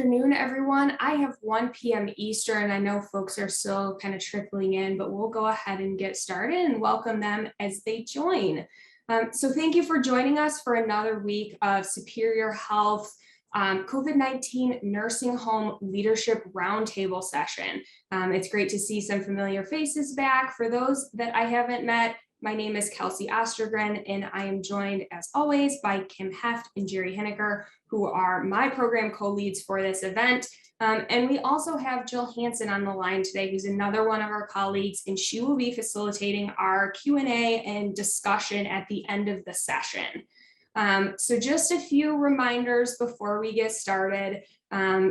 afternoon, everyone. I have 1 p.m. Eastern. I know folks are still kind of trickling in, but we'll go ahead and get started and welcome them as they join. So thank you for joining us for another week of Superior Health COVID-19 Nursing Home Leadership Roundtable session. It's great to see some familiar faces back. For those that I haven't met, my name is Kelsey Ostergren, and I am joined, as always, by Kim Heft and Jerry Hineker, who are my program co-leads for this event. And we also have Jill Hansen on the line today, who's another one of our colleagues, and she will be facilitating our Q&A and discussion at the end of the session. So just a few reminders before we get started.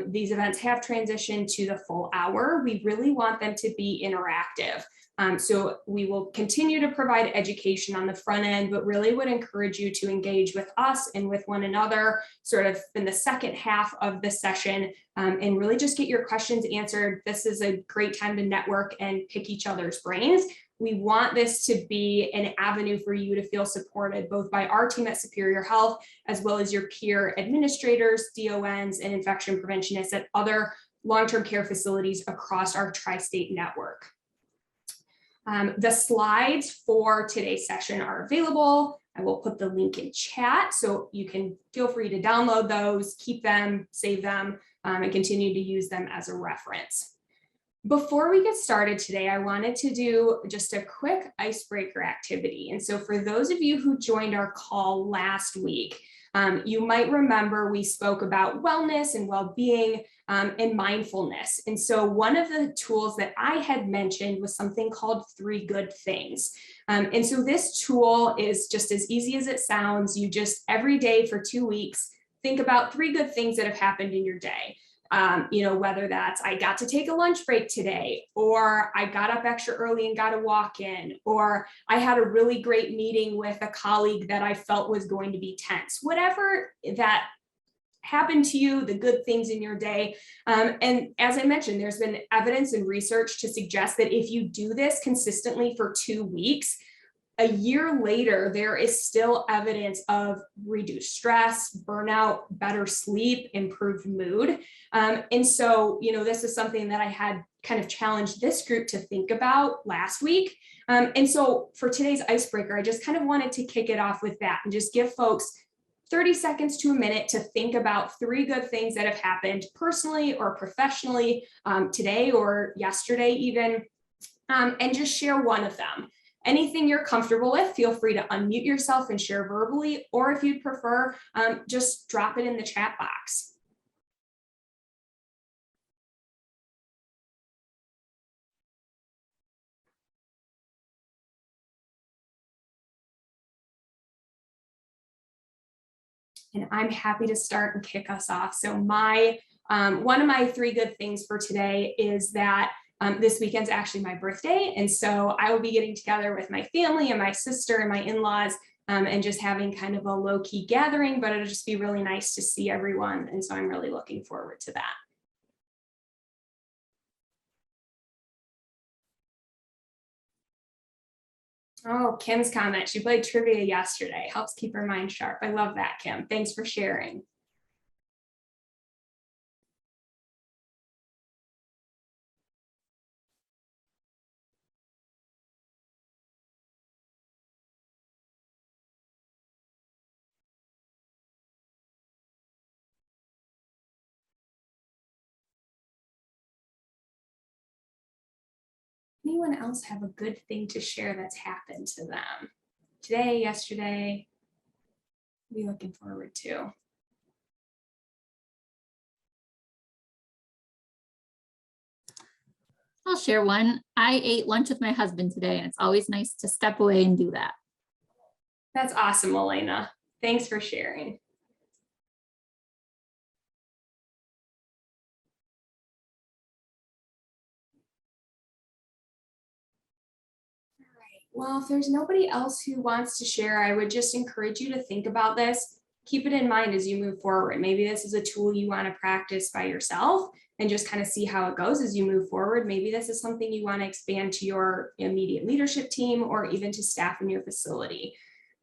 These events have transitioned to the full hour. We really want them to be interactive. So we will continue to provide education on the front end, but really would encourage you to engage with us and with one another sort of in the second half of the session, and really just get your questions answered. This is a great time to network and pick each other's brains. We want this to be an avenue for you to feel supported both by our team at Superior Health, as well as your peer administrators, DONs, and infection preventionists at other long-term care facilities across our tri-state network. The slides for today's session are available. I will put the link in chat, so you can feel free to download those, keep them, save them, and continue to use them as a reference. Before we get started today, I wanted to do just a quick icebreaker activity. And so for those of you who joined our call last week, you might remember we spoke about wellness and well-being and mindfulness. And so one of the tools that I had mentioned was something called 3 Good Things. And so this tool is just as easy as it sounds. You just every day for 2 weeks, think about 3 good things that have happened in your day. Whether that's I got to take a lunch break today, or I got up extra early and got a walk in, or I had a really great meeting with a colleague that I felt was going to be tense, whatever that happened to you, the good things in your day. And as I mentioned, there's been evidence and research to suggest that if you do this consistently for 2 weeks, a year later, there is still evidence of reduced stress, burnout, better sleep, improved mood. And so, this is something that I had kind of challenged this group to think about last week. And so for today's icebreaker, I just kind of wanted to kick it off with that and just give folks 30 seconds to a minute to think about 3 good things that have happened personally or professionally today or yesterday even, and just share one of them. Anything you're comfortable with, feel free to unmute yourself and share verbally, or if you'd prefer, just drop it in the chat box. And I'm happy to start and kick us off. So one of my 3 good things for today is that this weekend's actually my birthday. And so I will be getting together with my family and my sister and my in-laws and just having kind of a low-key gathering, but it'll just be really nice to see everyone. And so I'm really looking forward to that. Oh, Kim's comment. She played trivia yesterday. Helps keep her mind sharp. I love that, Kim. Thanks for sharing. Anyone else have a good thing to share that's happened to them today, yesterday? I'll be looking forward to. I'll share one. I ate lunch with my husband today, and it's always nice to step away and do that. That's awesome, Elena. Thanks for sharing. Well, if there's nobody else who wants to share, I would just encourage you to think about this. Keep it in mind as you move forward. Maybe this is a tool you want to practice by yourself and just kind of see how it goes as you move forward. Maybe this is something you want to expand to your immediate leadership team or even to staff in your facility.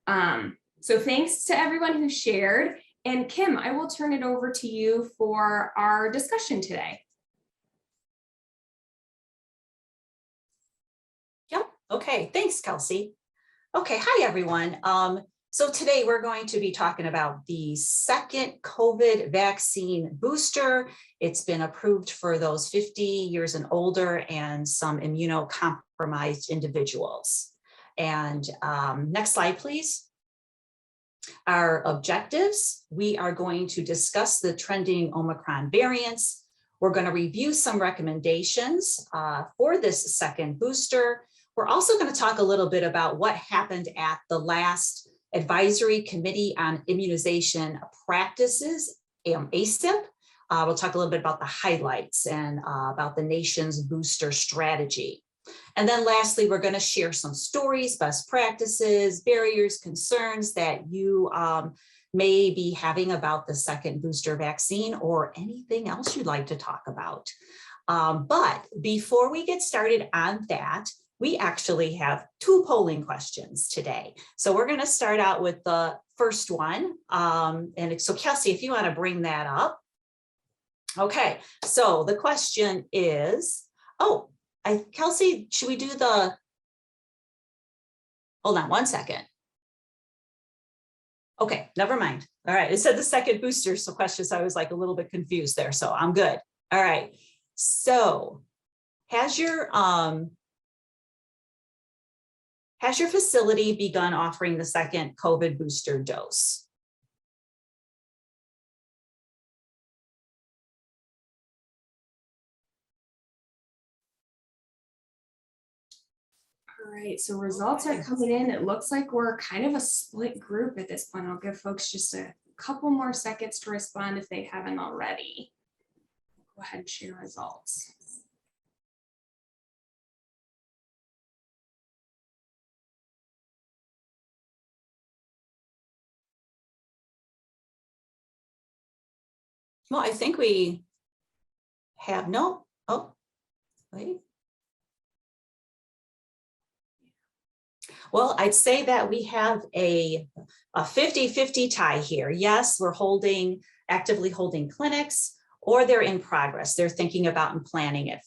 So thanks to everyone who shared. And Kim, I will turn it over to you for our discussion today. Yep. Okay. Thanks, Kelsey. Okay. Hi, everyone. So today we're going to be talking about the second COVID vaccine booster. It's been approved for those 50 years and older and some immunocompromised individuals. And next slide, please. Our objectives, we are going to discuss the trending Omicron variants. We're going to review some recommendations for this second booster. We're also going to talk a little bit about what happened at the last Advisory Committee on Immunization Practices, ACIP. We'll talk a little bit about the highlights and about the nation's booster strategy. And then lastly, we're going to share some stories, best practices, barriers, concerns that you may be having about the second booster vaccine or anything else you'd like to talk about. But before we get started on that, we actually have two polling questions today. So we're going to start out with the first one. And so Kelsey, if you want to bring that up. Okay, so the question is, Kelsey, should we do hold on one second. Okay, never mind. All right, it said the second booster, so questions, I was like a little bit confused there, so I'm good. All right, so has your facility begun offering the second COVID booster dose? All right, so results are coming in. It looks like we're kind of a split group at this point. I'll give folks just a couple more seconds to respond if they haven't already. Go ahead and share results. Well, I think we have wait. Well, I'd say that we have a 50-50 tie here. Yes, we're actively holding clinics, or they're in progress. They're thinking about and planning it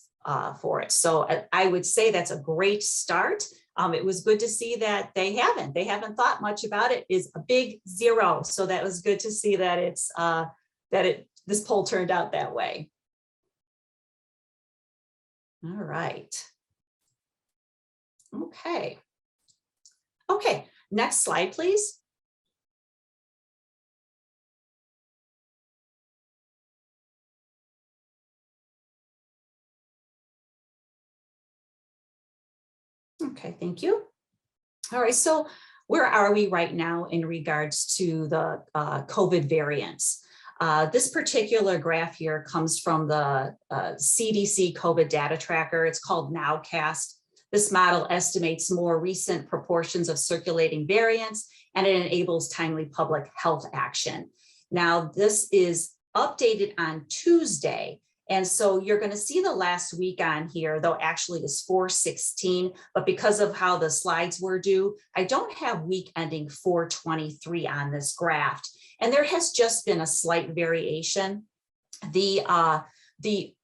for it. So I would say that's a great start. It was good to see that they haven't thought much about it. Is a big 0. So that was good to see that it's this poll turned out that way. All right. Okay, next slide, please. Okay, thank you. All right, so where are we right now in regards to the COVID variants? This particular graph here comes from the CDC COVID data tracker. It's called Nowcast. This model estimates more recent proportions of circulating variants, and it enables timely public health action. Now, this is updated on Tuesday. And so you're going to see the last week on here, though actually is 4/16, but because of how the slides were due, I don't have week ending 4/23 on this graph. And there has just been a slight variation. I'm going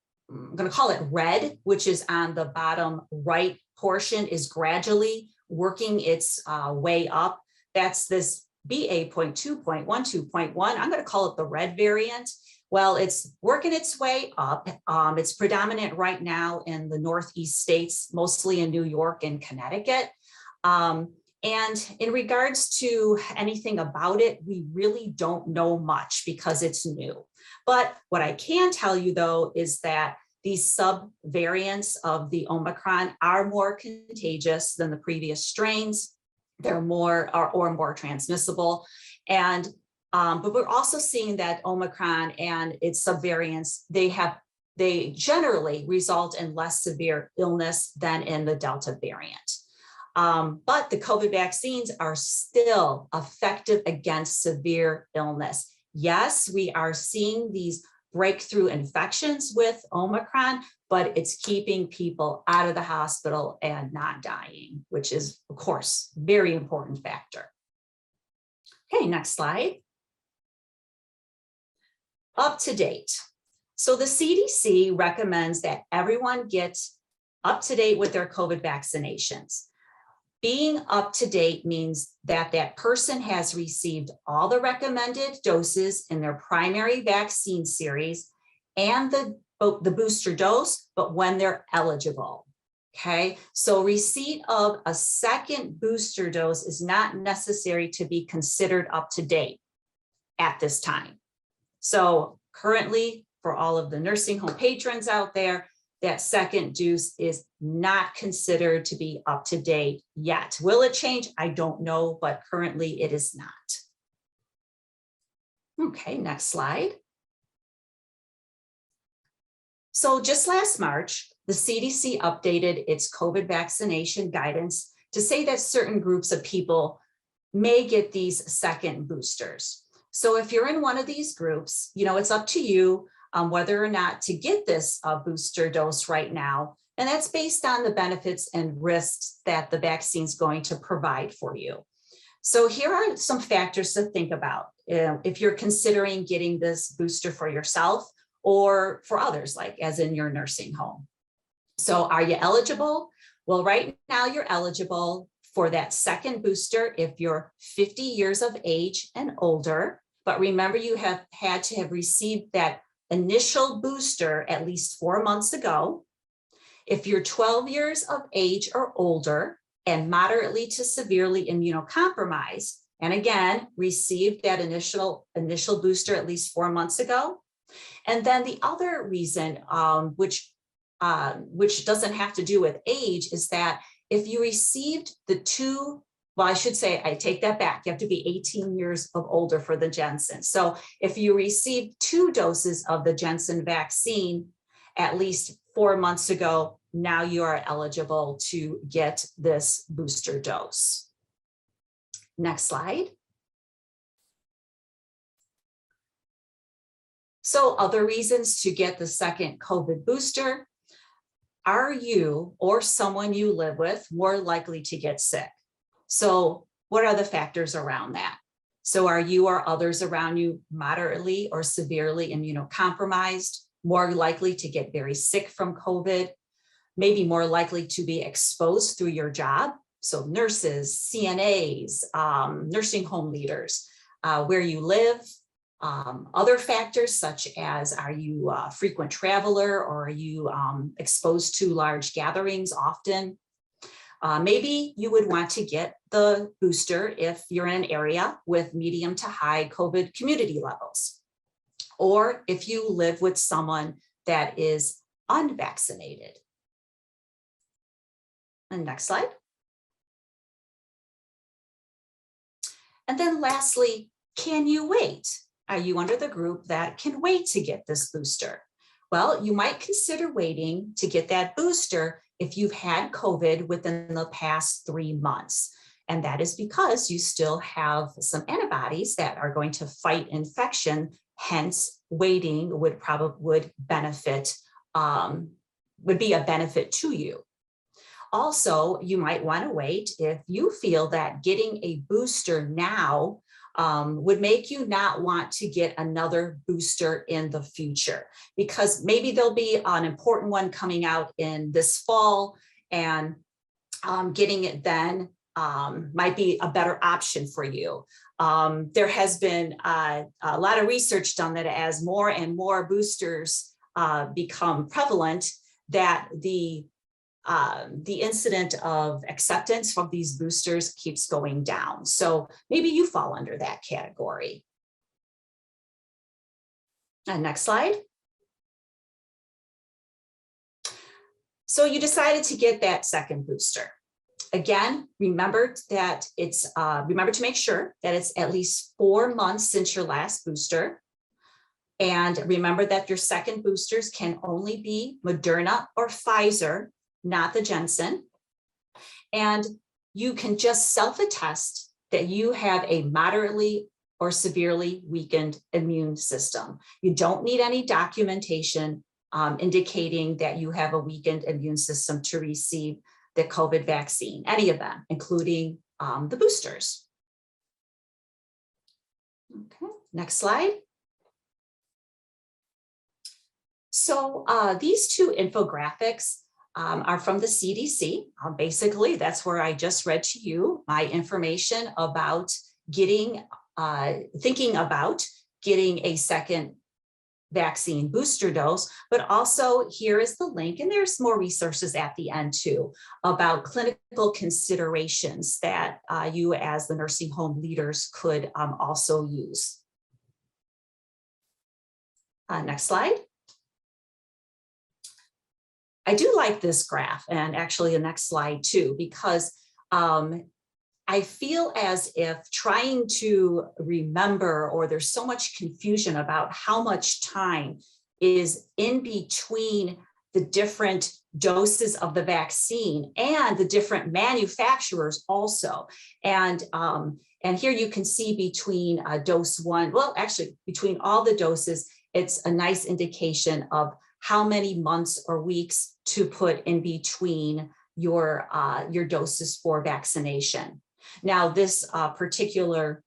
to call it red, which is on the bottom right portion, is gradually working its way up. That's this BA.2.12.1. I'm going to call it the red variant. Well, it's working its way up. It's predominant right now in the Northeast states, mostly in New York and Connecticut. And in regards to anything about it, we really don't know much because it's new. But what I can tell you, though, is that these sub-variants of the Omicron are more contagious than the previous strains. They're more transmissible. And but we're also seeing that Omicron and its subvariants, they generally result in less severe illness than in the Delta variant. But the COVID vaccines are still effective against severe illness. Yes, we are seeing these breakthrough infections with Omicron, but it's keeping people out of the hospital and not dying, which is, of course, very important factor. Okay, next slide. up to date. So the CDC recommends that everyone get up to date with their COVID vaccinations. Being up to date means that that person has received all the recommended doses in their primary vaccine series and the booster dose, but when they're eligible. Okay, so receipt of a second booster dose is not necessary to be considered up to date at this time. So currently, for all of the nursing home patrons out there, that second dose is not considered to be up to date yet. Will it change? I don't know, but currently it is not. Okay, next slide. So just last March, the CDC updated its COVID vaccination guidance to say that certain groups of people may get these second boosters. So if you're in one of these groups, it's up to you whether or not to get this booster dose right now. And that's based on the benefits and risks that the vaccine is going to provide for you. So here are some factors to think about if you're considering getting this booster for yourself or for others, like as in your nursing home. So are you eligible? Well, right now you're eligible for that second booster if you're 50 years of age and older. But remember, you have had to have received that initial booster at least 4 months ago. If you're 12 years of age or older and moderately to severely immunocompromised, and again, received that initial booster at least 4 months ago. And then the other reason, which doesn't have to do with age, is that if you received the two, well, I should say, I take that back. You have to be 18 years of older for the Janssen. So if you received 2 doses of the Janssen vaccine at least 4 months ago, now you are eligible to get this booster dose. Next slide. So other reasons to get the second COVID booster: are you or someone you live with more likely to get sick? So what are the factors around that? So are you or others around you moderately or severely immunocompromised, more likely to get very sick from COVID, maybe more likely to be exposed through your job? So nurses, CNAs, nursing home leaders, where you live. Other factors such as, are you a frequent traveler, or are you exposed to large gatherings often? Maybe you would want to get the booster if you're in an area with medium to high COVID community levels, or if you live with someone that is unvaccinated. And next slide. And then lastly, can you wait? Are you under the group that can wait to get this booster? Well, you might consider waiting to get that booster if you've had COVID within the past 3 months. And that is because you still have some antibodies that are going to fight infection. Hence, waiting would benefit, would be a benefit to you. Also, you might want to wait if you feel that getting a booster now would make you not want to get another booster in the future, because maybe there'll be an important one coming out in this fall, and getting it then might be a better option for you. There has been a lot of research done that as more and more boosters become prevalent, that the incident of acceptance from these boosters keeps going down. So maybe you fall under that category. And next slide. So you decided to get that second booster. Again, remember that it's remember to make sure that it's at least 4 months since your last booster. And remember that your second boosters can only be Moderna or Pfizer, not the Janssen. And you can just self-attest that you have a moderately or severely weakened immune system. You don't need any documentation indicating that you have a weakened immune system to receive the COVID vaccine, any of them, including the boosters. Okay, next slide. So these two infographics are from the CDC. Basically, that's where I just read to you my information about thinking about getting a second vaccine booster dose, but also here is the link, and there's more resources at the end too about clinical considerations that you as the nursing home leaders could also use. Next slide. I do like this graph, and actually the next slide too, because I feel as if trying to remember, or there's so much confusion about how much time is in between the different doses of the vaccine and the different manufacturers also. And here you can see between dose one, well, actually between all the doses, it's a nice indication of how many months or weeks to put in between your doses for vaccination. Now, this particular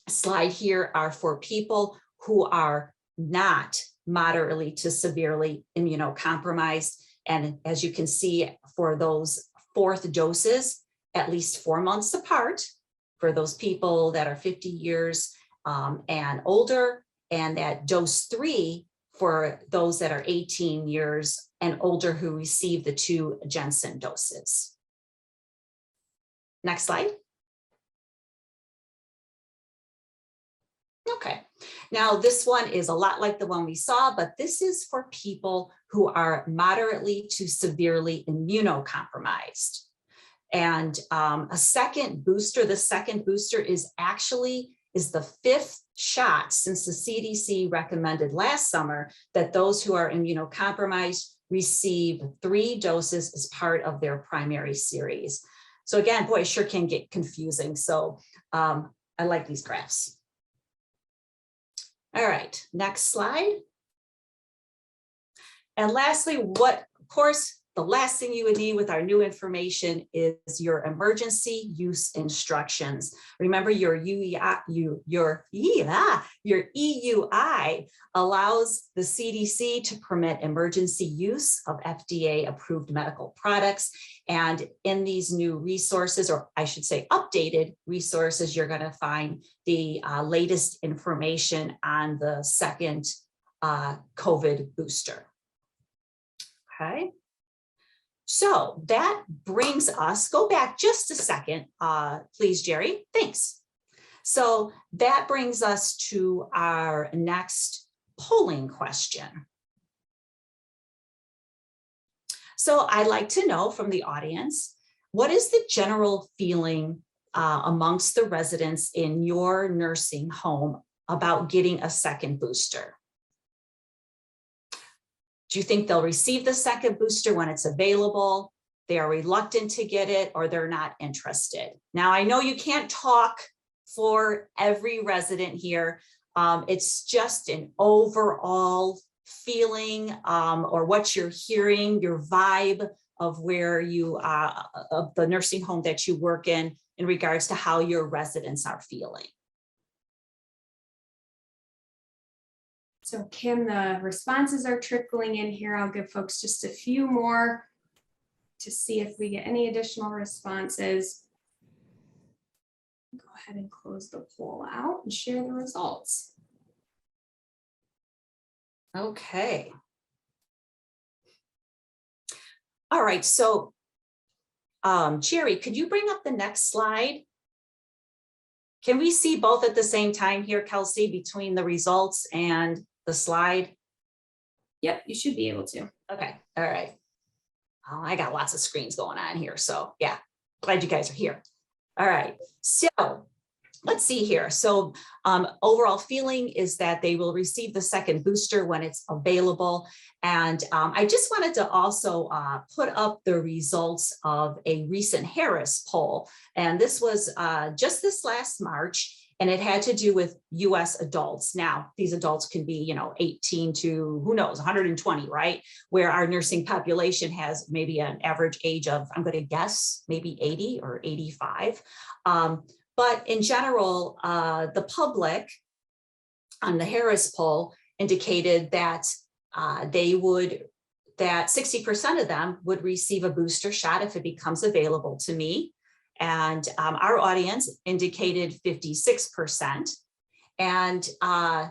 slide here are for people who are not moderately to severely immunocompromised. And as you can see, for those fourth doses, at least 4 months apart, for those people that are 50 years and older, and that dose 3 for those that are 18 years and older who receive the 2 Janssen doses. Next slide. Okay, now this one is a lot like the one we saw, but this is for people who are moderately to severely immunocompromised. And a second booster, the second booster is the 5th shot since the CDC recommended last summer that those who are immunocompromised receive 3 doses as part of their primary series. So again, boy, it sure can get confusing. So I like these graphs. All right, next slide. And lastly, of course, the last thing you would need with our new information is your emergency use instructions. Remember, your EUI allows the CDC to permit emergency use of FDA-approved medical products. And in these new resources, or I should say updated resources, you're going to find the latest information on the second COVID booster. Okay. So that brings us, go back just a second, please, Jerry. Thanks. So that brings us to our next polling question. So I'd like to know from the audience, what is the general feeling amongst the residents in your nursing home about getting a second booster? Do you think they'll receive the second booster when it's available? They are reluctant to get it, or they're not interested? Now, I know you can't talk for every resident here. It's just an overall feeling or what you're hearing, your vibe of where you are, of the nursing home that you work in regards to how your residents are feeling. So Kim, the responses are trickling in here. I'll give folks just a few more to see if we get any additional responses. Go ahead and close the poll out and share the results. Okay. All right, so Jerry, could you bring up the next slide? Can we see both at the same time here, Kelsey, between the results and the slide? Yep, you should be able to. Okay, all right. Oh, I got lots of screens going on here, so yeah, glad you guys are here. All right, so let's see here. So overall feeling is that they will receive the second booster when it's available. And I just wanted to also put up the results of a recent Harris poll. And this was just this last March, and it had to do with US adults. Now, these adults can be, 18 to, who knows, 120, right? Where our nursing population has maybe an average age of, I'm going to guess, maybe 80 or 85. But in general, the public on the Harris poll indicated that that 60% of them would receive a booster shot if it becomes available to me. And our audience indicated 56%. And I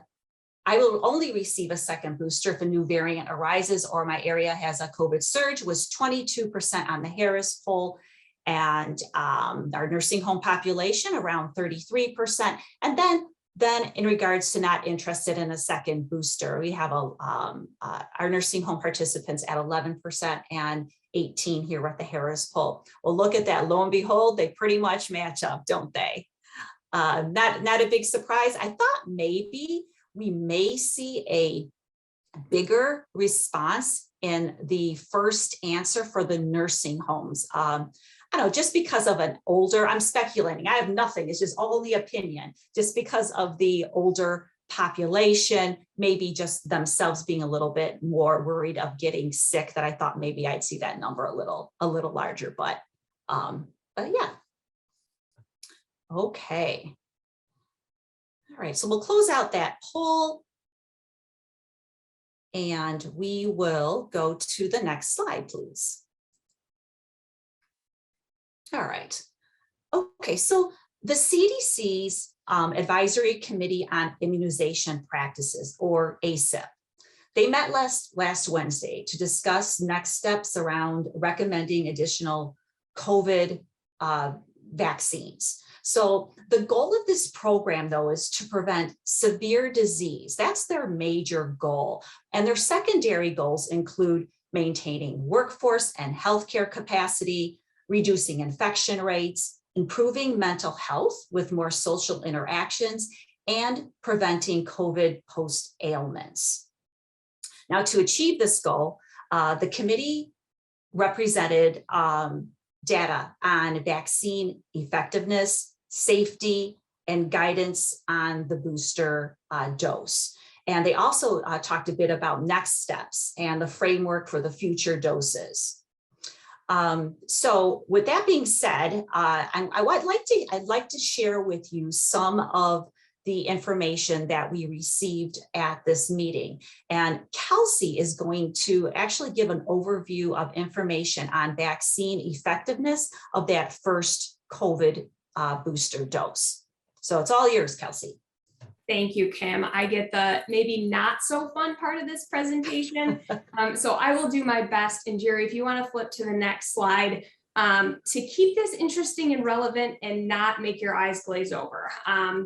will only receive a second booster if a new variant arises or my area has a COVID surge, was 22% on the Harris poll. And our nursing home population around 33%. And then in regards to not interested in a second booster, we have our nursing home participants at 11% and 18 here at the Harris poll. Well, look at that. Lo and behold, they pretty much match up, don't they? Not a big surprise. I thought maybe we may see a bigger response in the first answer for the nursing homes. I don't know, just because of an older, I'm speculating, I have nothing, it's just only opinion, just because of the older population, maybe just themselves being a little bit more worried of getting sick, that I thought maybe I'd see that number a little larger, but yeah. Okay. All right, so we'll close out that poll and we will go to the next slide, please. All right. Okay, so the CDC's Advisory Committee on Immunization Practices, or ACIP, they met last Wednesday to discuss next steps around recommending additional COVID vaccines. So the goal of this program, though, is to prevent severe disease. That's their major goal. And their secondary goals include maintaining workforce and healthcare capacity, reducing infection rates, improving mental health with more social interactions, and preventing COVID post-ailments. Now, to achieve this goal, the committee represented data on vaccine effectiveness, safety, and guidance on the booster dose. And they also talked a bit about next steps and the framework for the future doses. So with that being said, I'd like to share with you some of the information that we received at this meeting. And Kelsey is going to actually give an overview of information on vaccine effectiveness of that first COVID booster dose. So it's all yours, Kelsey. Thank you, Kim. I get the maybe not so fun part of this presentation. So I will do my best. And Jerry, if you want to flip to the next slide, to keep this interesting and relevant and not make your eyes glaze over.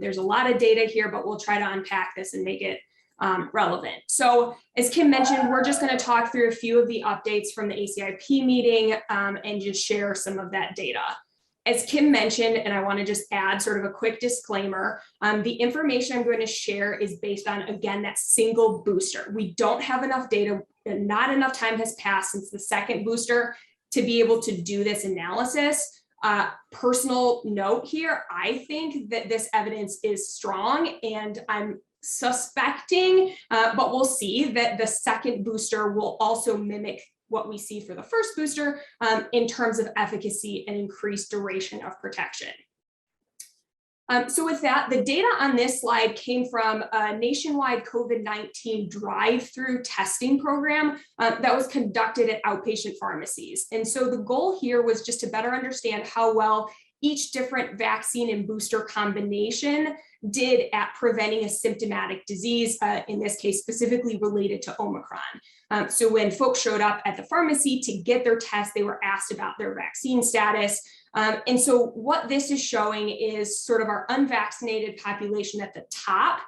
There's a lot of data here, but we'll try to unpack this and make it relevant. So as Kim mentioned, we're just going to talk through a few of the updates from the ACIP meeting and just share some of that data. As Kim mentioned, and I want to just add sort of a quick disclaimer, the information I'm going to share is based on, again, that single booster. We don't have enough data, and not enough time has passed since the second booster to be able to do this analysis. Personal note here, I think that this evidence is strong, and I'm suspecting, but we'll see, that the second booster will also mimic what we see for the first booster in terms of efficacy and increased duration of protection. So with that, the data on this slide came from a nationwide COVID-19 drive-through testing program that was conducted at outpatient pharmacies. And so the goal here was just to better understand how well each different vaccine and booster combination did at preventing a symptomatic disease, in this case, specifically related to Omicron. So when folks showed up at the pharmacy to get their test, they were asked about their vaccine status. And so what this is showing is sort of our unvaccinated population at the top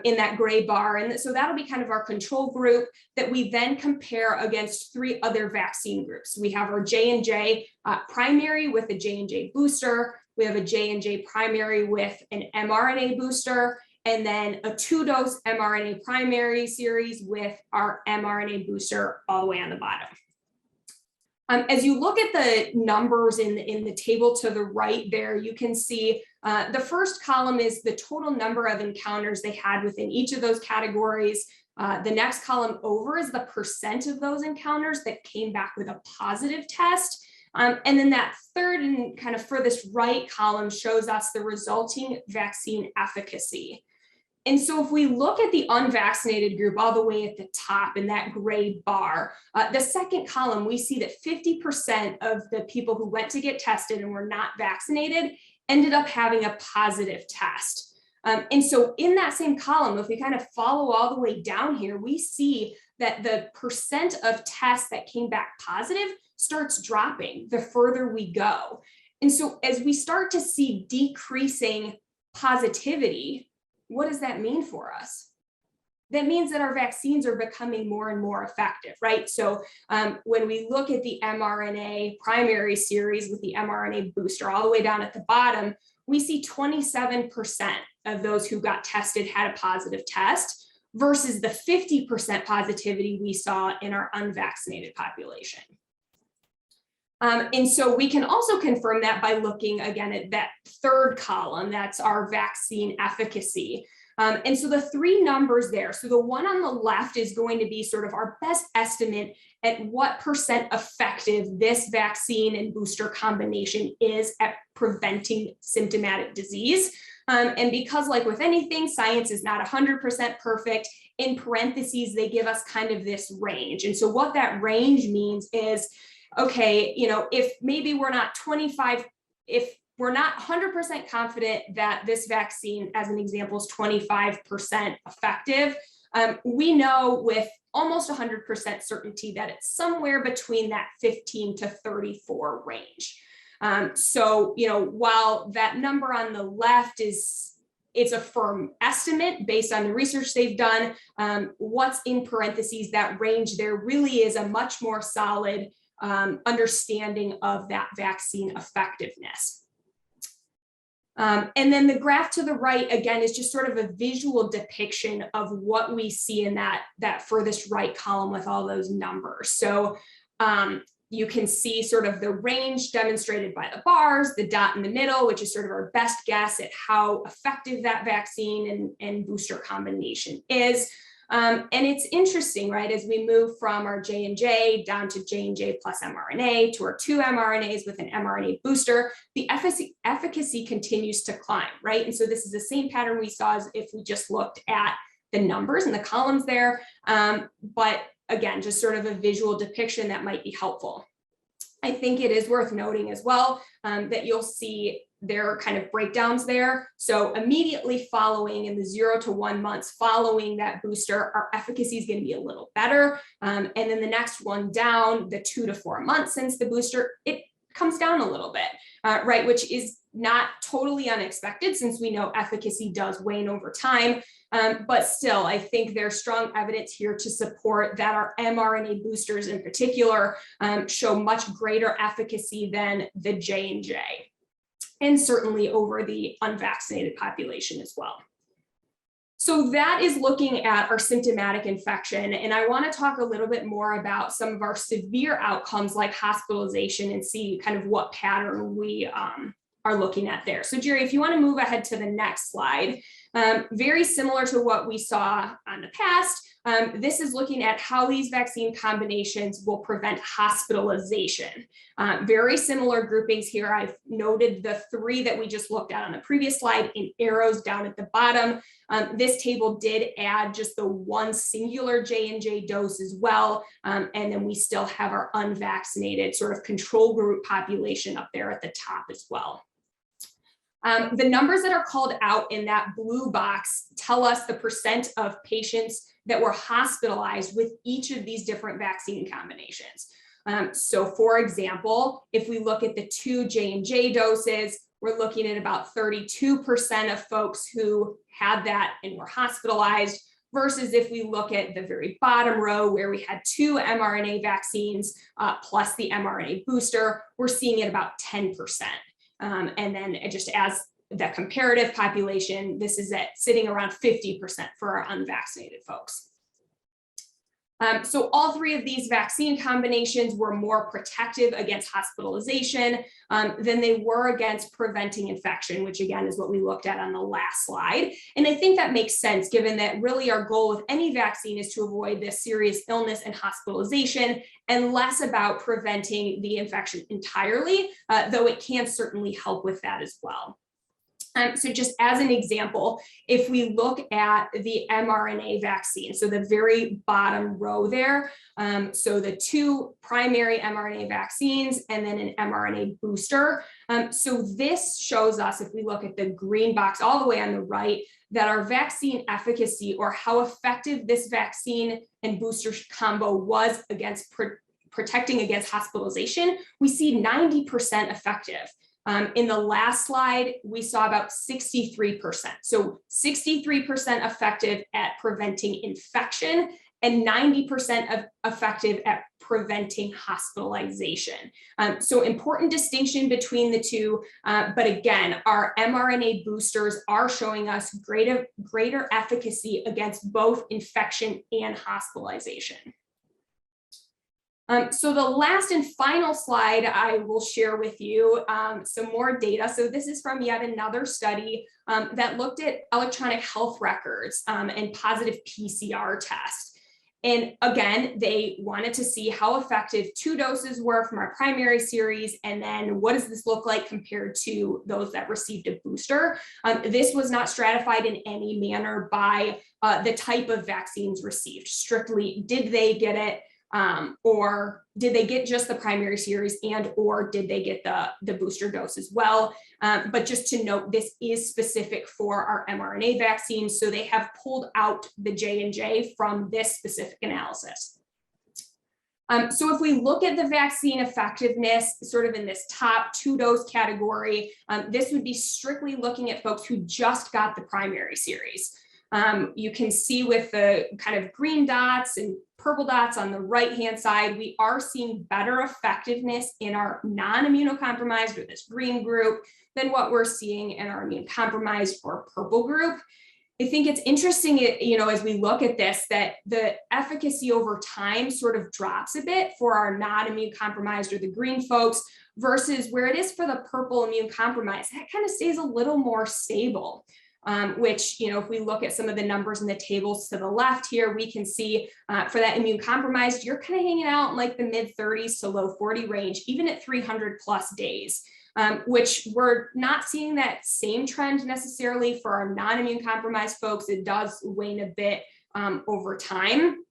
in that gray bar. And so that'll be kind of our control group that we then compare against 3 other vaccine groups. We have our J&J primary with a J&J booster. We have a J&J primary with an mRNA booster, and then a 2-dose mRNA primary series with our mRNA booster all the way on the bottom. As you look at the numbers in the table to the right there, you can see the first column is the total number of encounters they had within each of those categories. The next column over is the percent of those encounters that came back with a positive test. And then that third and kind of furthest right column shows us the resulting vaccine efficacy. And so if we look at the unvaccinated group all the way at the top in that gray bar, the second column, we see that 50% of the people who went to get tested and were not vaccinated ended up having a positive test. And so in that same column, if we kind of follow all the way down here, we see that the percent of tests that came back positive starts dropping the further we go. And so as we start to see decreasing positivity, what does that mean for us? That means that our vaccines are becoming more and more effective, right? So when we look at the mRNA primary series with the mRNA booster all the way down at the bottom, we see 27% of those who got tested had a positive test versus the 50% positivity we saw in our unvaccinated population. And so we can also confirm that by looking again at that third column, that's our vaccine efficacy. And so the three numbers there, so the one on the left is going to be sort of our best estimate at what percent effective this vaccine and booster combination is at preventing symptomatic disease. And because like with anything, science is not 100% perfect, in parentheses, they give us kind of this range. And so what that range means is, okay, you know, if maybe we're not 100% confident that this vaccine, as an example, is 25% effective, we know with almost 100% certainty that it's somewhere between that 15 to 34 range. So, you know, while that number on the left it's a firm estimate based on the research they've done, what's in parentheses, that range there really is a much more solid understanding of that vaccine effectiveness. And then the graph to the right, again, is just sort of a visual depiction of what we see in that furthest right column with all those numbers. So you can see sort of the range demonstrated by the bars, the dot in the middle, which is sort of our best guess at how effective that vaccine and booster combination is. And it's interesting, right? As we move from our J&J down to J&J plus mRNA to our 2 mRNAs with an mRNA booster, the efficacy continues to climb, right? And so this is the same pattern we saw as if we just looked at the numbers and the columns there. But again, just sort of a visual depiction that might be helpful. I think it is worth noting as well that you'll see there are kind of breakdowns there. So immediately following in the 0 to 1 months following that booster, our efficacy is going to be a little better. And then the next one down, the 2 to 4 months since the booster, it comes down a little bit, right? Which is not totally unexpected since we know efficacy does wane over time. But still, I think there's strong evidence here to support that our mRNA boosters in particular show much greater efficacy than the J&J. And certainly over the unvaccinated population as well. So that is looking at our symptomatic infection. And I want to talk a little bit more about some of our severe outcomes like hospitalization and see kind of what pattern we are looking at there. So Jerry, if you want to move ahead to the next slide, very similar to what we saw on the past, this is looking at how these vaccine combinations will prevent hospitalization. Very similar groupings here. I've noted the 3 that we just looked at on the previous slide in arrows down at the bottom. This table did add just the 1 singular J&J dose as well. And then we still have our unvaccinated sort of control group population up there at the top as well. The numbers that are called out in that blue box tell us the percent of patients that were hospitalized with each of these different vaccine combinations. So for example, if we look at the 2 J&J doses, we're looking at about 32% of folks who had that and were hospitalized, versus if we look at the very bottom row where we had 2 mRNA vaccines plus the mRNA booster, we're seeing it about 10%. And then just as the comparative population, this is sitting around 50% for our unvaccinated folks. So all 3 of these vaccine combinations were more protective against hospitalization than they were against preventing infection, which again is what we looked at on the last slide. And I think that makes sense given that really our goal with any vaccine is to avoid this serious illness and hospitalization and less about preventing the infection entirely, though it can certainly help with that as well. So just as an example, if we look at the mRNA vaccine, so the very bottom row there, so the 2 primary mRNA vaccines and then an mRNA booster. So this shows us, if we look at the green box all the way on the right, that our vaccine efficacy, or how effective this vaccine and booster combo was against protecting against hospitalization, we see 90% effective. In the last slide, we saw about 63%. So 63% effective at preventing infection and 90% effective at preventing hospitalization. So important distinction between the two. But again, our mRNA boosters are showing us greater efficacy against both infection and hospitalization. So the last and final slide I will share with you some more data. So this is from yet another study that looked at electronic health records and positive PCR tests. And again, they wanted to see how effective 2 doses were from our primary series, and then what does this look like compared to those that received a booster. This was not stratified in any manner by the type of vaccines received. Strictly, did they get it? Or did they get just the primary series, and or did they get the booster dose as well? But just to note, this is specific for our mRNA vaccines, so they have pulled out the J&J from this specific analysis. So if we look at the vaccine effectiveness sort of in this top 2-dose category, this would be strictly looking at folks who just got the primary series. You can see with the kind of green dots and purple dots on the right-hand side, we are seeing better effectiveness in our non-immunocompromised, or this green group, than what we're seeing in our immune-compromised or purple group. I think it's interesting, as we look at this, that the efficacy over time sort of drops a bit for our non-immune-compromised or the green folks versus where it is for the purple immune-compromised. That kind of stays a little more stable. Which, if we look at some of the numbers in the tables to the left here, we can see for that immune compromised, you're kind of hanging out in like the mid 30s to low 40 range, even at 300+ days, which we're not seeing that same trend necessarily for our non-immune compromised folks. It does wane a bit over time.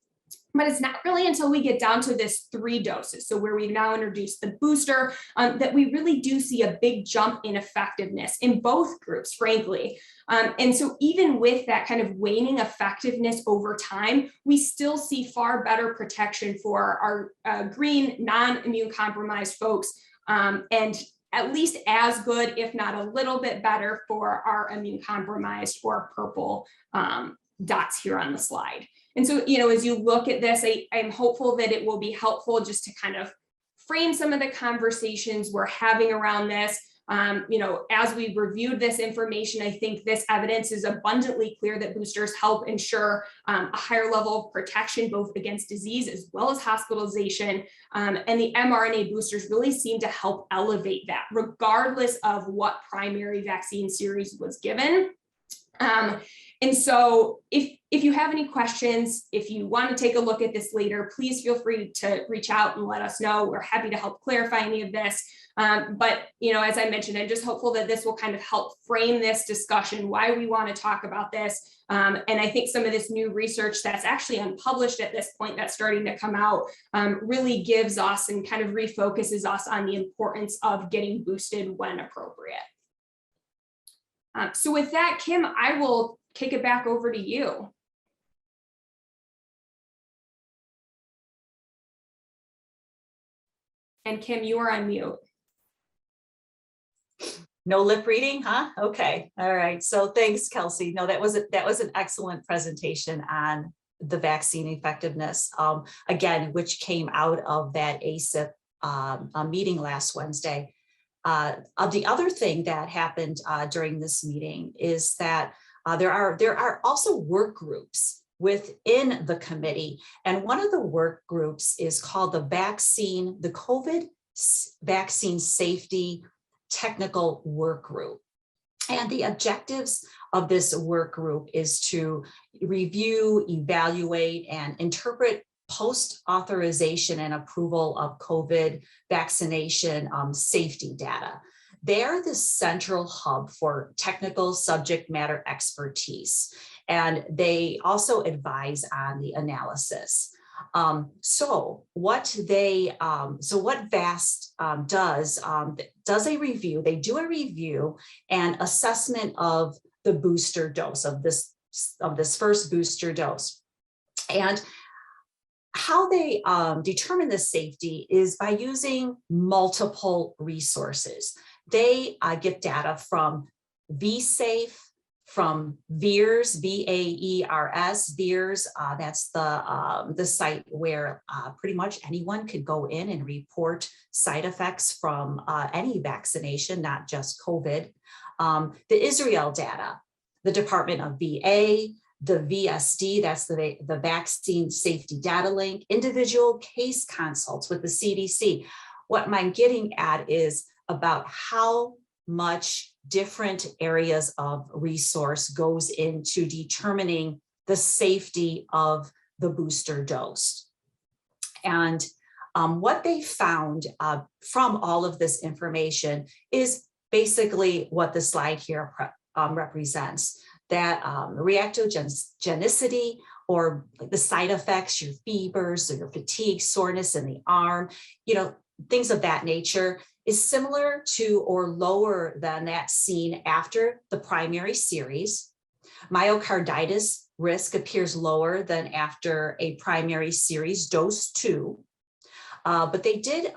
But it's not really until we get down to this 3 doses, so where we've now introduced the booster, that we really do see a big jump in effectiveness in both groups, frankly. And so even with that kind of waning effectiveness over time, we still see far better protection for our green non-immune compromised folks, and at least as good, if not a little bit better, for our immune compromised or purple dots here on the slide. And so, as you look at this, I'm hopeful that it will be helpful just to kind of frame some of the conversations we're having around this. As we reviewed this information, I think this evidence is abundantly clear that boosters help ensure a higher level of protection, both against disease as well as hospitalization. And the mRNA boosters really seem to help elevate that, regardless of what primary vaccine series was given. And so if you have any questions, if you want to take a look at this later, please feel free to reach out and let us know. We're happy to help clarify any of this. But, as I mentioned, I'm just hopeful that this will kind of help frame this discussion, why we want to talk about this. And I think some of this new research that's actually unpublished at this point that's starting to come out really gives us and kind of refocuses us on the importance of getting boosted when appropriate. So with that, Kim, I will kick it back over to you. And Kim, you are on mute. No lip reading, huh? Okay, all right. So thanks, Kelsey. No, that was an excellent presentation on the vaccine effectiveness, again, which came out of that ACIP meeting last Wednesday. The other thing that happened during this meeting is that there are also work groups within the committee, and one of the work groups is called the COVID Vaccine Safety Technical Work Group. And the objectives of this work group is to review, evaluate, and interpret post-authorization and approval of COVID vaccination safety data. they're the central hub for technical subject matter expertise, and they also advise on the analysis. So what VAST does a review. They do a review and assessment of the booster dose of this first booster dose, and how they determine the safety is by using multiple resources. They get data from VSafe, from VAERS, VAERS, VAERS. That's the site where pretty much anyone could go in and report side effects from any vaccination, not just COVID. The Israel data, the Department of VA, the VSD, that's the Vaccine Safety Data Link, individual case consults with the CDC. What I'm getting at is about how much different areas of resource goes into determining the safety of the booster dose. And what they found from all of this information is basically what the slide here represents. That reactogenicity, or the side effects, your fevers or your fatigue, soreness in the arm, things of that nature, is similar to or lower than that seen after the primary series. Myocarditis risk appears lower than after a primary series dose 2. But they did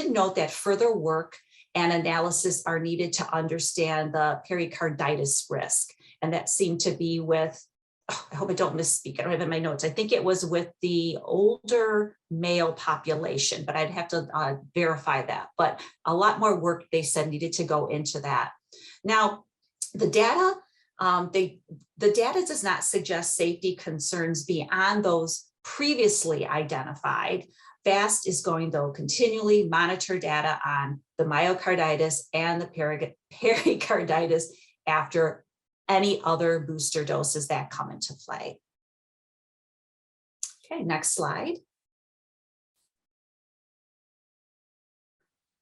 note that further work and analysis are needed to understand the pericarditis risk. And that seemed to be with, I hope I don't misspeak, I don't have it in my notes. I think it was with the older male population, but I'd have to verify that. But a lot more work, they said, needed to go into that. Now, the data, the data does not suggest safety concerns beyond those previously identified. VAST is going to continually monitor data on the myocarditis and the pericarditis after any other booster doses that come into play. Okay, next slide.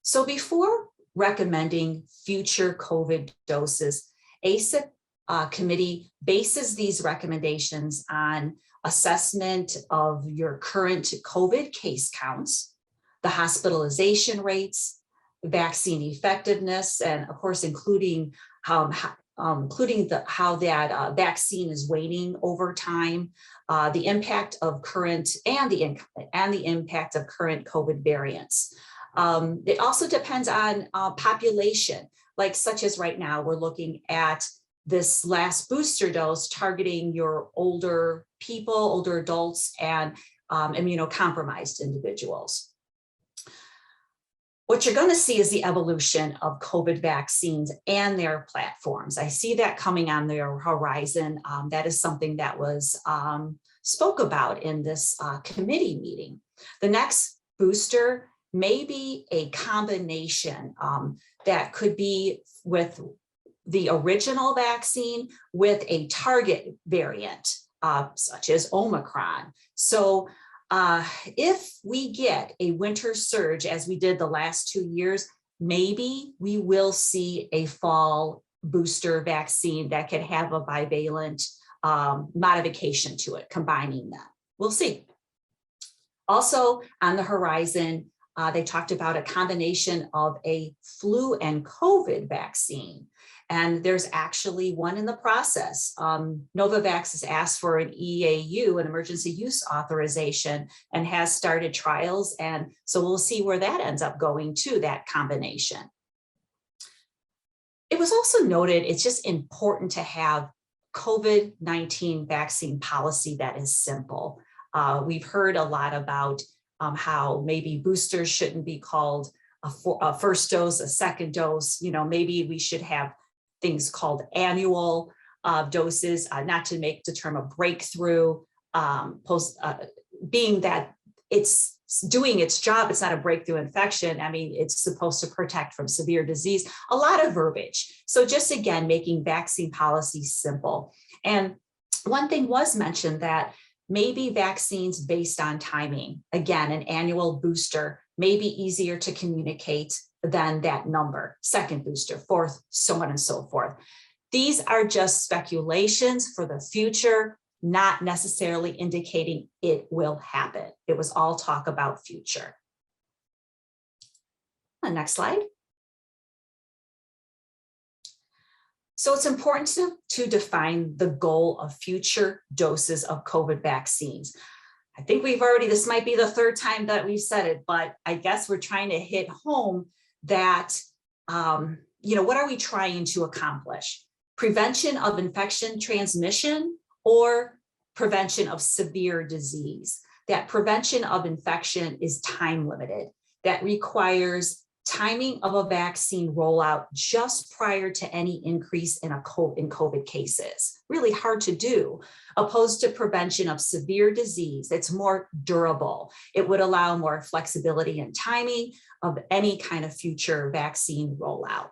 So before recommending future COVID doses, ACIP committee bases these recommendations on assessment of your current COVID case counts, the hospitalization rates, vaccine effectiveness, and of course, including how that vaccine is waning over time, the impact of current and the impact of current COVID variants. It also depends on population, such as right now, we're looking at this last booster dose targeting your older people, older adults, and immunocompromised individuals. What you're going to see is the evolution of COVID vaccines and their platforms. I see that coming on the horizon. That is something that was spoke about in this committee meeting. The next booster may be a combination that could be with the original vaccine with a target variant, such as Omicron. So if we get a winter surge, as we did the last 2 years, maybe we will see a fall booster vaccine that could have a bivalent modification to it, combining them. We'll see. Also on the horizon, they talked about a combination of a flu and COVID vaccine. And there's actually one in the process. Novavax has asked for an EAU, an emergency use authorization, and has started trials. And so we'll see where that ends up going to, that combination. It was also noted it's just important to have COVID-19 vaccine policy that is simple. We've heard a lot about how maybe boosters shouldn't be called a first dose, a second dose. Maybe we should have things called annual doses, not to make the term a breakthrough, being that it's doing its job, it's not a breakthrough infection. I mean, it's supposed to protect from severe disease, a lot of verbiage. So just again, making vaccine policy simple. And one thing was mentioned that maybe vaccines based on timing, again, an annual booster may be easier to communicate than that number, second booster, fourth, so on and so forth. These are just speculations for the future, not necessarily indicating it will happen. It was all talk about future. Next slide. So it's important to define the goal of future doses of COVID vaccines. I think this might be the third time that we've said it, but I guess we're trying to hit home that, what are we trying to accomplish? Prevention of infection transmission or prevention of severe disease. That prevention of infection is time limited. That requires timing of a vaccine rollout just prior to any increase in COVID cases. Really hard to do, opposed to prevention of severe disease. It's more durable. It would allow more flexibility and timing of any kind of future vaccine rollout.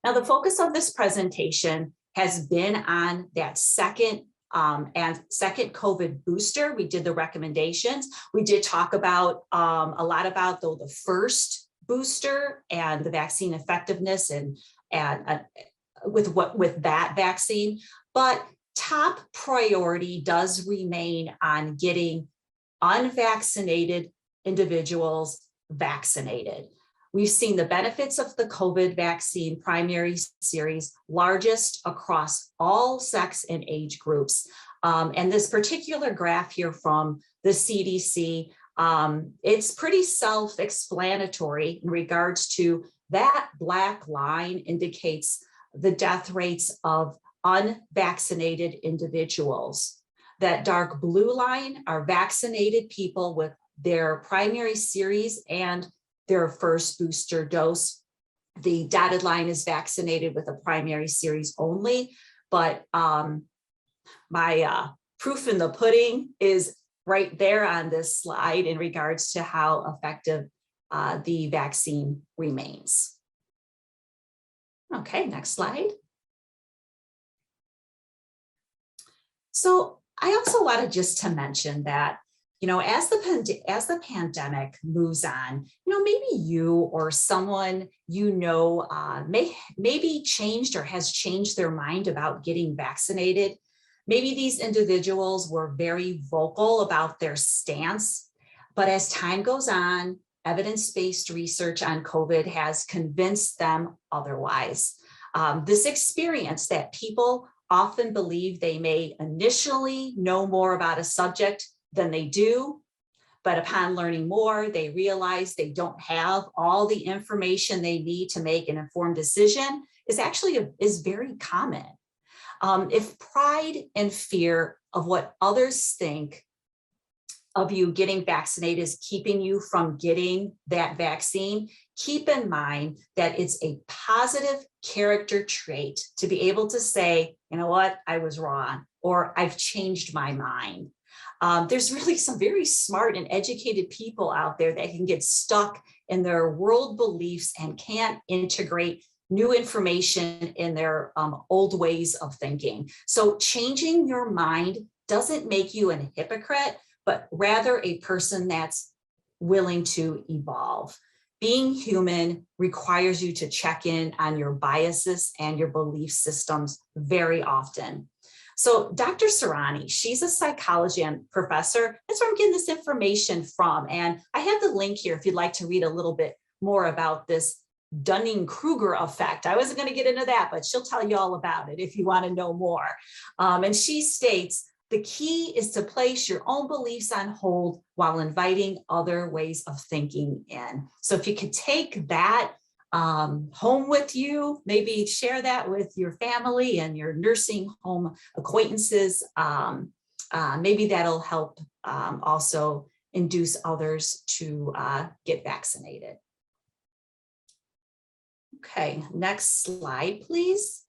Now, the focus of this presentation has been on that second COVID booster. We did the recommendations. We did talk about a lot about the first booster and the vaccine effectiveness and with that vaccine, but top priority does remain on getting unvaccinated individuals vaccinated. We've seen the benefits of the COVID vaccine primary series, largest across all sex and age groups. And this particular graph here from the CDC, it's pretty self-explanatory in regards to that black line indicates the death rates of unvaccinated individuals. That dark blue line are vaccinated people with their primary series and their first booster dose. The dotted line is vaccinated with a primary series only, but my proof in the pudding is right there on this slide in regards to how effective the vaccine remains. Okay, next slide. So I also wanted just to mention that, as the pandemic moves on, maybe you or someone maybe changed or has changed their mind about getting vaccinated. Maybe these individuals were very vocal about their stance, but as time goes on, evidence-based research on COVID has convinced them otherwise. This experience that people often believe they may initially know more about a subject than they do, but upon learning more, they realize they don't have all the information they need to make an informed decision is very common. If pride and fear of what others think of you getting vaccinated is keeping you from getting that vaccine, keep in mind that it's a positive character trait to be able to say, you know what, I was wrong, or I've changed my mind. There's really some very smart and educated people out there that can get stuck in their world beliefs and can't integrate new information in their old ways of thinking. So changing your mind doesn't make you a hypocrite, but rather a person that's willing to evolve. Being human requires you to check in on your biases and your belief systems very often. So Dr. Serrani, she's a psychology professor. That's where I'm getting this information from. And I have the link here if you'd like to read a little bit more about this Dunning-Kruger effect. I wasn't going to get into that, but she'll tell you all about it if you want to know more. And she states, the key is to place your own beliefs on hold while inviting other ways of thinking in. So if you could take that home with you, maybe share that with your family and your nursing home acquaintances, maybe that'll help also induce others to get vaccinated. Okay, next slide, please.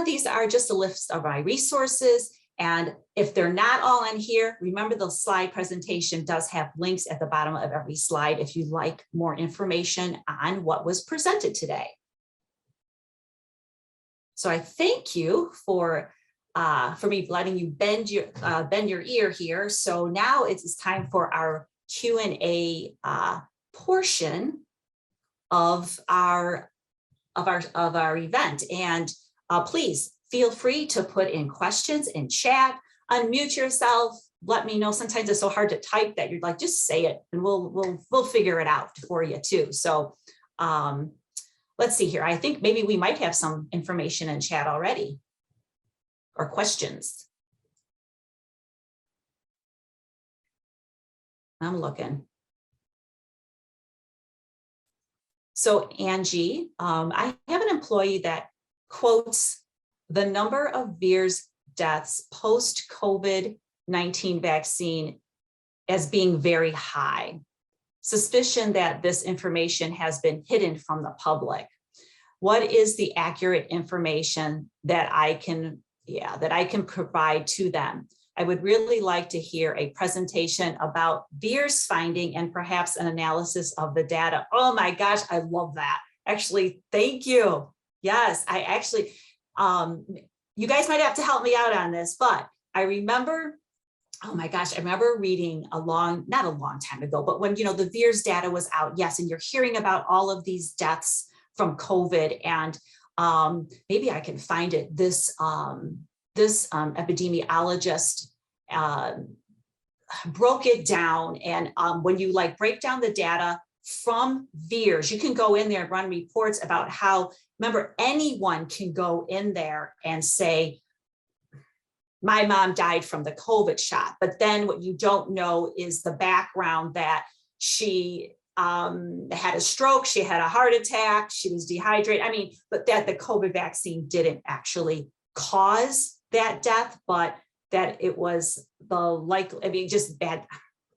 These are just a list of my resources. And if they're not all on here, remember the slide presentation does have links at the bottom of every slide if you'd like more information on what was presented today. So I thank you for me letting you bend your ear here. So now it's time for our Q&A portion of our event. And please feel free to put in questions in chat, unmute yourself, let me know. Sometimes it's so hard to type that you're like, just say it and we'll figure it out for you too. So let's see here. I think maybe we might have some information in chat already or questions. I'm looking. So Angie, I have an employee that quotes the number of VIRS deaths post-COVID-19 vaccine as being very high. Suspicion that this information has been hidden from the public. What is the accurate information that I can provide to them? I would really like to hear a presentation about VIRS finding and perhaps an analysis of the data. Oh my gosh, I love that. Actually, thank you. Yes, I actually, you guys might have to help me out on this, but I remember, oh my gosh, I remember reading not a long time ago, but when, the VIRS data was out, yes, and you're hearing about all of these deaths from COVID, and maybe I can find it. This epidemiologist broke it down, and when you break down the data from VIRS, you can go in there and run reports about how, remember, anyone can go in there and say, my mom died from the COVID shot, but then what you don't know is the background that she had a stroke, she had a heart attack, she was dehydrated. I mean, but that the COVID vaccine didn't actually cause that death, but that it was just bad,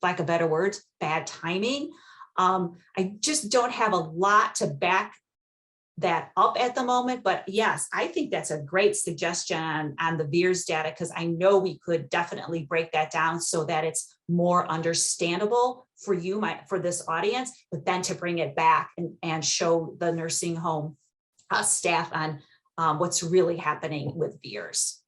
lack of better words, bad timing. I just don't have a lot to back that up at the moment, but yes, I think that's a great suggestion on the VIRS data, because I know we could definitely break that down so that it's more understandable for you, for this audience, but then to bring it back and show the nursing home staff on what's really happening with VIRS.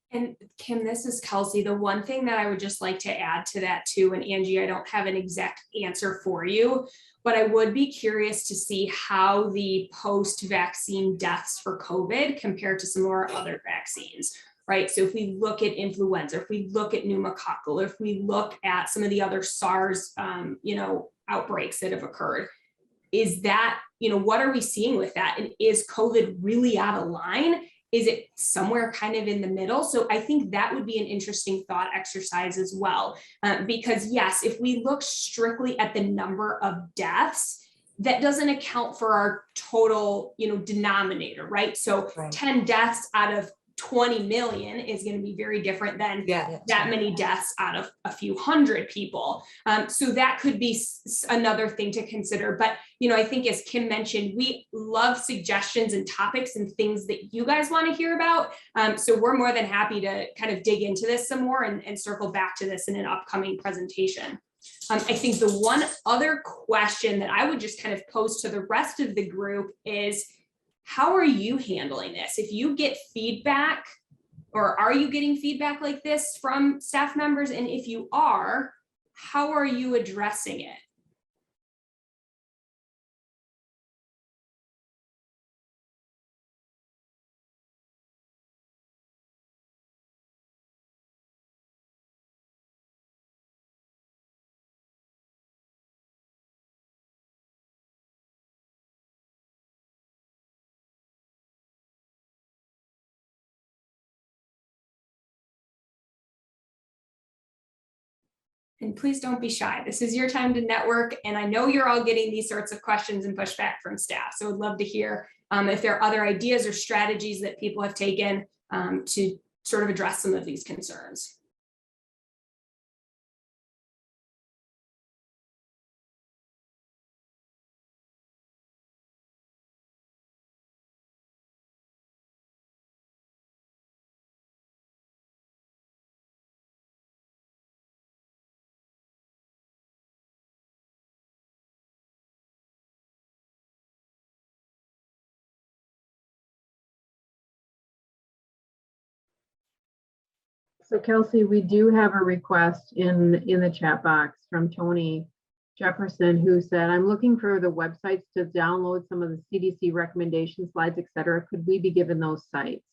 And Kim, this is Kelsey. The one thing that I would just like to add to that too, and Angie, I don't have an exact answer for you, but I would be curious to see how the post-vaccine deaths for COVID compare to some of our other vaccines, right? So if we look at influenza, if we look at pneumococcal, if we look at some of the other SARS, outbreaks that have occurred, is that, what are we seeing with that? And is COVID really out of line? Is it somewhere kind of in the middle? So I think that would be an interesting thought exercise as well. Because yes, if we look strictly at the number of deaths, that doesn't account for our total, denominator, right? So right. 10 deaths out of 20 million is going to be very different than that many deaths out of a few hundred people. So that could be another thing to consider. But, I think as Kim mentioned, we love suggestions and topics and things that you guys want to hear about. So we're more than happy to kind of dig into this some more and circle back to this in an upcoming presentation. I think the one other question that I would just kind of pose to the rest of the group is, how are you handling this? If you get feedback, or are you getting feedback like this from staff members? And if you are, how are you addressing it? And please don't be shy. This is your time to network. And I know you're all getting these sorts of questions and pushback from staff. So I'd love to hear if there are other ideas or strategies that people have taken to sort of address some of these concerns. So Kelsey, we do have a request in the chat box from Tony Jefferson, who said, I'm looking for the websites to download some of the CDC recommendation slides, et cetera. Could we be given those sites?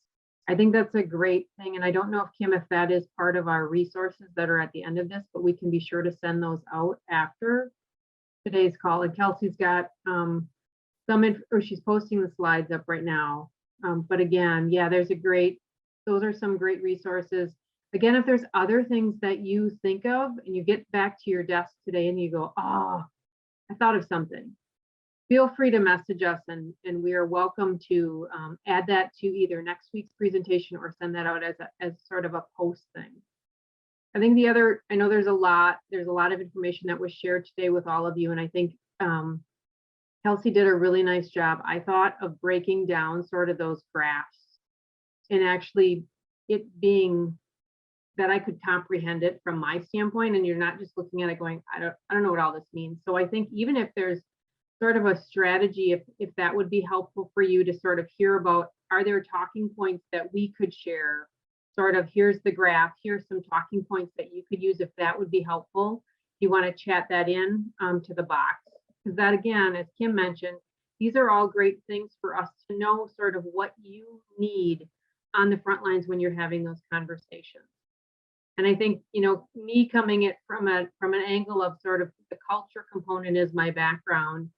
I think that's a great thing. And I don't know if Kim, if that is part of our resources that are at the end of this, but we can be sure to send those out after today's call. And Kelsey's got she's posting the slides up right now. But again, yeah, those are some great resources. Again, if there's other things that you think of and you get back to your desk today and you go, oh, I thought of something, feel free to message us and we are welcome to add that to either next week's presentation or send that out as sort of a post thing. I think I know there's a lot of information that was shared today with all of you. And I think Kelsey did a really nice job, I thought, of breaking down sort of those graphs and actually it being that I could comprehend it from my standpoint, and you're not just looking at it going, I don't know what all this means. So I think even if there's sort of a strategy, if that would be helpful for you to sort of hear about, are there talking points that we could share? Sort of, here's the graph, here's some talking points that you could use if that would be helpful. You want to chat that in to the box. Because that, again, as Kim mentioned, these are all great things for us to know sort of what you need on the front lines when you're having those conversations. And I think, me coming at from an angle of sort of the culture component is my background.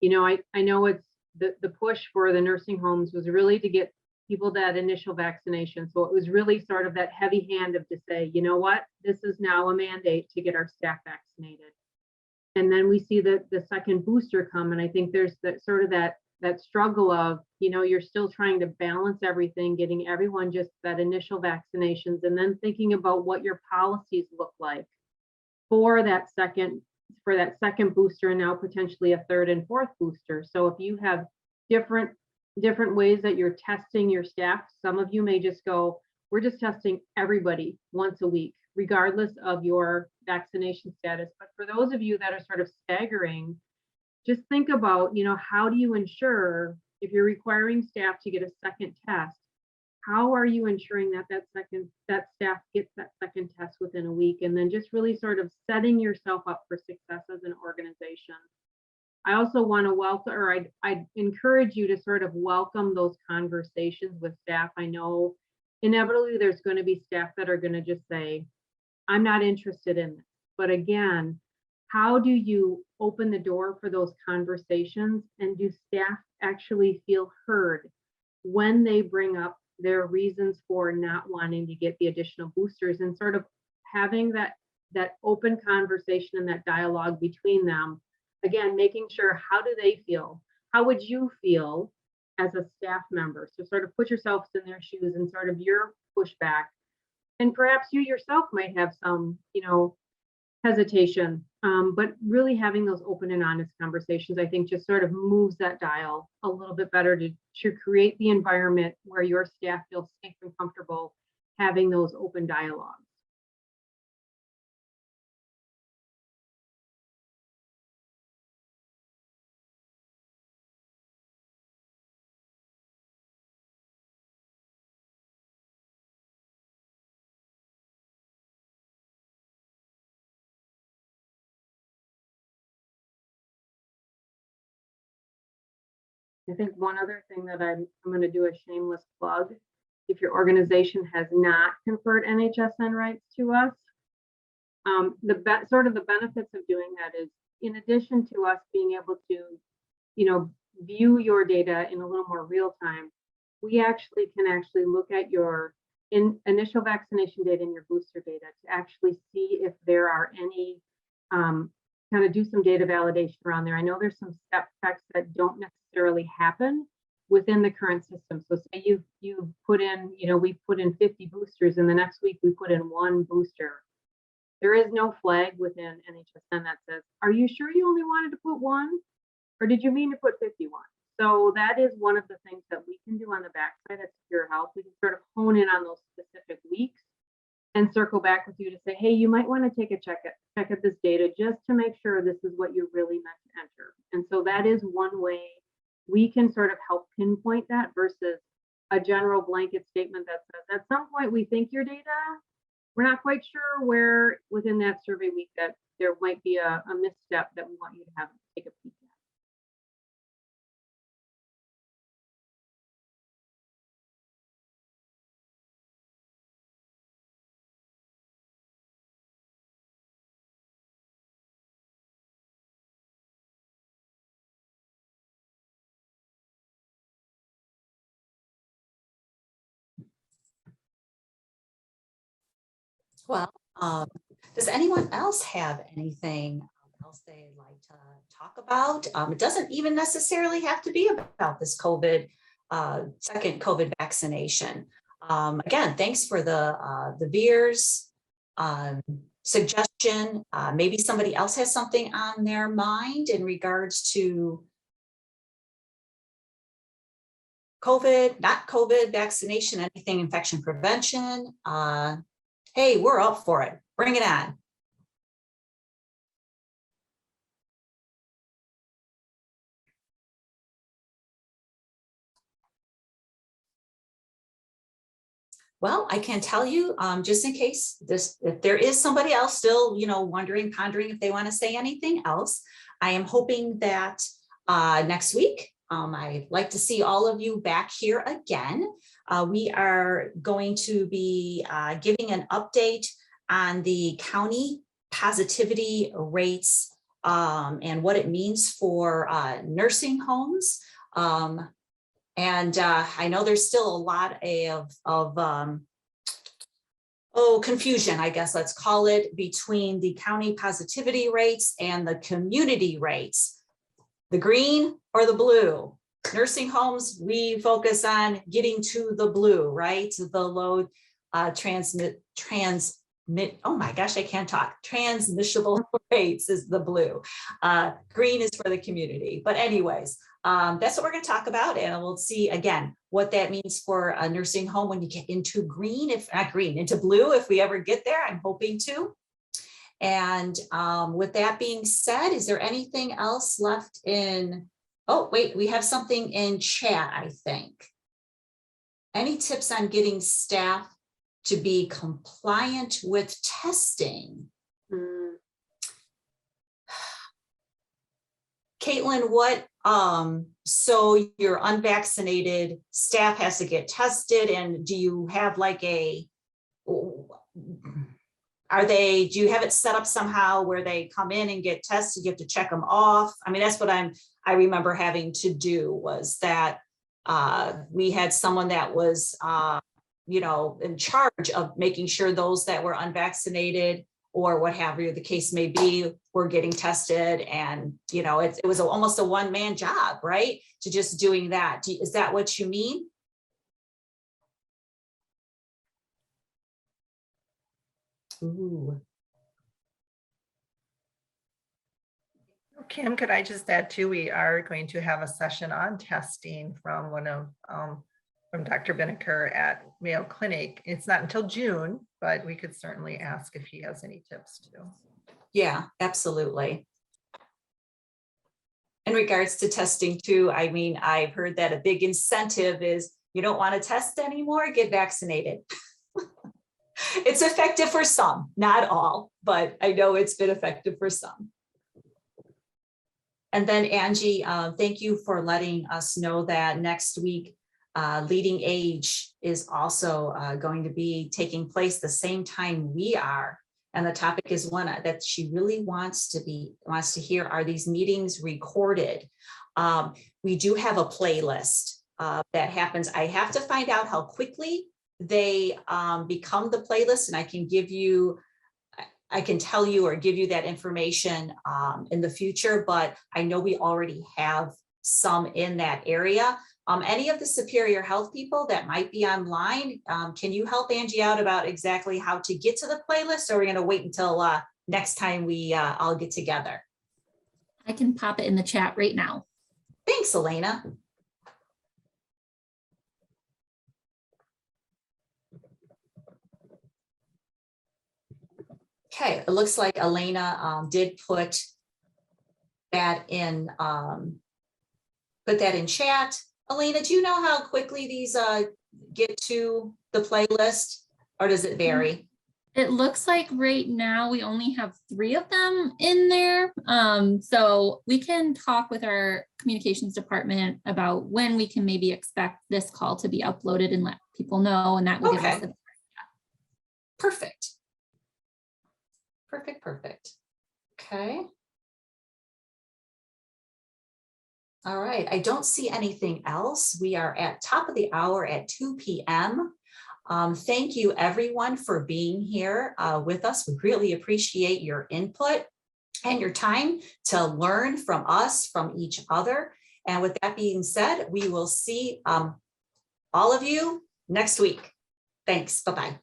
I know it's the push for the nursing homes was really to get people that initial vaccination. So it was really sort of that heavy hand of to say, you know what, this is now a mandate to get our staff vaccinated. And then we see the second booster come. And I think there's that sort of that struggle of, you're still trying to balance everything, getting everyone just that initial vaccinations, and then thinking about what your policies look like for that second booster, and now potentially a third and fourth booster. So if you have different ways that you're testing your staff, some of you may just go, we're just testing everybody once a week, regardless of your vaccination status. But for those of you that are sort of staggering, just think about, how do you ensure, if you're requiring staff to get a second test, how are you ensuring that staff gets that second test within a week? And then just really sort of setting yourself up for success as an organization. I also want to welcome, or I'd encourage you to sort of welcome those conversations with staff. I know inevitably there's going to be staff that are going to just say, I'm not interested in this. But again, how do you open the door for those conversations, and do staff actually feel heard when they bring up their reasons for not wanting to get the additional boosters, and sort of having that open conversation and that dialogue between them? Again, making sure, how do they feel? How would you feel as a staff member? So sort of put yourselves in their shoes and sort of your pushback. And perhaps you yourself might have some, hesitation, but really having those open and honest conversations, I think, just sort of moves that dial a little bit better to create the environment where your staff feels safe and comfortable having those open dialogues. I think one other thing that I'm going to do a shameless plug. If your organization has not conferred NHSN rights to us, sort of the benefits of doing that is, in addition to us being able to, view your data in a little more real time, we can look at your initial vaccination data and your booster data to actually see if there are any kind of do some data validation around there. I know there's some step checks that don't necessarily happen within the current system. So say you put in, we put in 50 boosters, and the next week we put in 1 booster. There is no flag within NHSN that says, are you sure you only wanted to put 1? Or did you mean to put 51? So that is one of the things that we can do on the backside at Secure Health. We can sort of hone in on those specific weeks and circle back with you to say, hey, you might want to take a check at this data just to make sure this is what you really meant to enter. And so that is one way we can sort of help pinpoint that versus a general blanket statement that says, at some point we think your data, we're not quite sure where within that survey week that there might be a misstep that we want you to have take a peek at. Well, does anyone else have anything else they'd like to talk about? It doesn't even necessarily have to be about this second COVID vaccination. Again, thanks for the VEERS suggestion. Maybe somebody else has something on their mind in regards to COVID, not COVID vaccination, anything infection prevention. Hey, we're up for it. Bring it on. Well, I can tell you, just in case if there is somebody else still, wondering, pondering if they want to say anything else, I am hoping that next week, I'd like to see all of you back here again. We are going to be giving an update on the county positivity rates and what it means for nursing homes. And I know there's still a lot of confusion, I guess let's call it, between the county positivity rates and the community rates. The green or the blue? Nursing homes, we focus on getting to the blue, right? The low oh my gosh, I can't talk. Transmissible rates is the blue. Green is for the community. But anyways, that's what we're going to talk about. And we'll see again what that means for a nursing home when you get into green, if not green, into blue, if we ever get there. I'm hoping to. And with that being said, is there anything else left in? Oh, wait, we have something in chat, I think. Any tips on getting staff to be compliant with testing? Caitlin, what, so your unvaccinated staff has to get tested, and do you have like do you have it set up somehow where they come in and get tested, you have to check them off? I mean, that's what I remember having to do, was that we had someone that was, in charge of making sure those that were unvaccinated or what have you the case may be were getting tested. And, it was almost a one-man job, right? To just doing that. Is that what you mean? Ooh. Kim, could I just add too, we are going to have a session on testing from from Dr. Binnicker at Mayo Clinic. It's not until June, but we could certainly ask if he has any tips too. Yeah, absolutely. In regards to testing too, I mean, I've heard that a big incentive is you don't want to test anymore, get vaccinated. It's effective for some, not all, but I know it's been effective for some. And then Angie, thank you for letting us know that next week, Leading Age is also going to be taking place the same time we are. And the topic is one that she really wants to hear. Are these meetings recorded? We do have a playlist that happens. I have to find out how quickly they become the playlist, and I can tell you or give you that information in the future, but I know we already have some in that area. Any of the Superior Health people that might be online, can you help Angie out about exactly how to get to the playlist, or are we going to wait until next time we all get together? I can pop it in the chat right now. Thanks, Elena. Okay, it looks like Elena did put that in chat. Elena, do you know how quickly these get to the playlist, or does it vary? It looks like right now we only have 3 of them in there. So we can talk with our communications department about when we can maybe expect this call to be uploaded and let people know, and that will give us Okay. the Perfect. Perfect. Okay. All right, I don't see anything else. We are at top of the hour at 2 p.m. Thank you everyone for being here with us. We really appreciate your input and your time to learn from us, from each other. And with that being said, we will see all of you next week. Thanks, bye-bye.